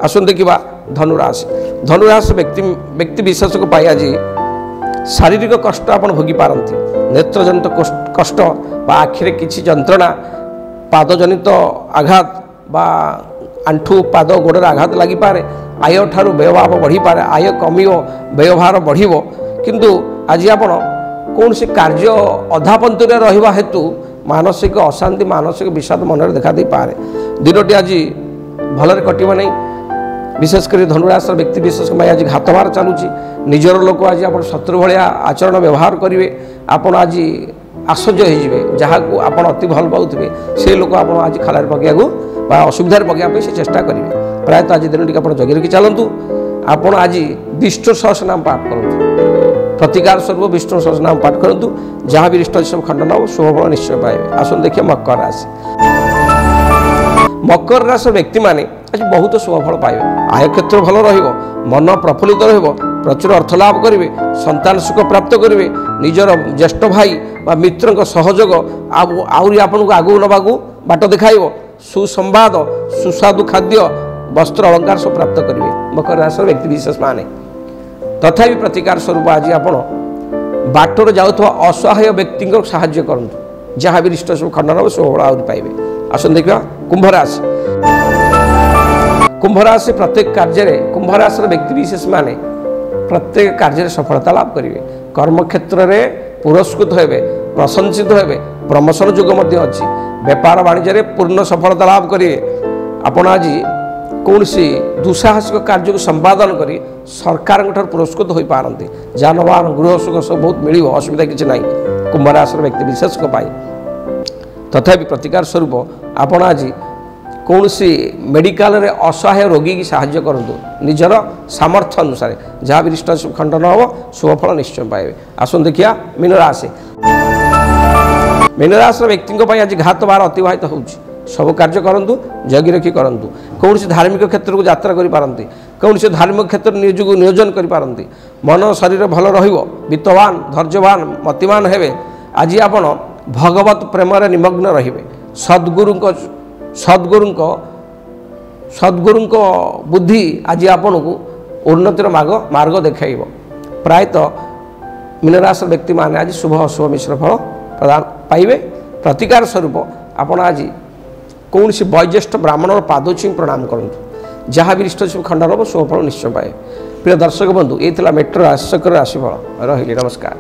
आसन देखा धनुराशि धनुराशि व्यक्ति विशेष को पाई आज शारीरिक कष्ट आप भोगी पारती नेत्रजनित कष्ट बा आखिरे किसी जंत्रणा पादजनित आघात बा आंठू पाद गोड़े आघात लगी पारे आय ठारू व्ययभाव बढ़ी पारे आय कमिव व्ययभार बढ़िबो किंतु आज आप कौन से कार्य अधापंत रहा हेतु मानसिक अशांति मानसिक विषाद मन देखा दे पारे दिनटी आज भलरे कटिब नहीं विशेषकर धनुराशि व्यक्ति विशेष आज घातबार चलुची निजर लोक आज आप शत्रु भाया आचरण व्यवहार करेंगे आपड़ आज आश्चर्य हो जहाँ को आप अति भल पाते से लोक आप आज खाल पकड़ा असुविधार पकड़ा से चेष्टा करेंगे प्रायतः आज दिन टी आप जगी रखी चलतु आपड़ आज विष्णु सहस्रनाम पाठ करूँ प्रतिकार स्वरूप विष्णु सहस्रनाम पाठ करूँ जहाँ भी रिष्ट सब खंडन हो शुभफल निश्चय पाए। आसन देखिए मकर राशि मकर राशि व्यक्ति माने आज बहुत शुभफल पाइबे आय क्षेत्र भल रहिबो मन प्रफुल्लित रहिबो प्रचुर अर्थ लाभ करेंगे संतान सुख प्राप्त करेंगे निजर ज्येष्ठ भाई बा मित्र सहयोग आउरी आपन को आगू नबाकू बाट देखाइबो सुसंवाद सुस्वादु खाद्य वस्त्र अलंकार सब प्राप्त करेंगे मकर राशि व्यक्ति विशेष माने तथापि प्रतिकार स्वरूप आज आप बाटर जाऊथवा असहाय व्यक्ति साहाय्य करूँ जहाँ भी रिष्ट सब खंडन हो शुभफल आउरी पाइबे। आसन देखा कुंभ राशि कुंभ राशि प्रत्येक कार्य कुंभ राशि व्यक्ति विशेष माने प्रत्येक कार्य सफलता लाभ करेंगे कर्म क्षेत्र में पुरस्कृत होबे प्रशंसित होबे प्रमोशन युग अच्छी व्यापार वाणिज्य पूर्ण सफलता लाभ करेंगे आपण आज कौन सी दुस्साहसिक कार्य को संपादन करी सरकार पुरस्कृत हो पारती जानवाहन गृह सुख सब बहुत मिल असुविधा किसी ना कुंभ राशि व्यक्ति विशेष तथापि प्रतिकार स्वरूप आपण आज कौन सी मेडिकल रे असहाय रोगी की साहाय्य करूँ निजर सामर्थ्य अनुसार जहाँ भी रिष्ट खंडन हम शुभफल निश्चय पाए। आसन देखिया मीन राशि मीन राशि व्यक्ति आज घात बार अतिवाहित हो सब कार्य करूँ जगी रखी करूँ कौन सी धार्मिक क्षेत्र को यात्रा करपारती कौन से धार्मिक क्षेत्र निजक नियोजन करपारती मन शरीर भल वित्तवान धैर्यवान मतिमान हेबे आज आप भगवत प्रेम निमग्न रहिबे सद्गुरु बुद्धि आज आपण को उन्नतिर मार्ग देखाइब प्रायतः मीनराशि व्यक्ति माने आज शुभ अशुभ मिश्र फल प्रदान पाइबे। प्रतिकार स्वरूप आपण आज कौन सी वयोज्येष्ठ ब्राह्मण पादोची प्रणाम करूँ जहाँ भी रिष्ट खंडन हम शुभफल निश्चय पाए। प्रिय दर्शक बंधु ये मेट्रो राशि राशिफल रही नमस्कार।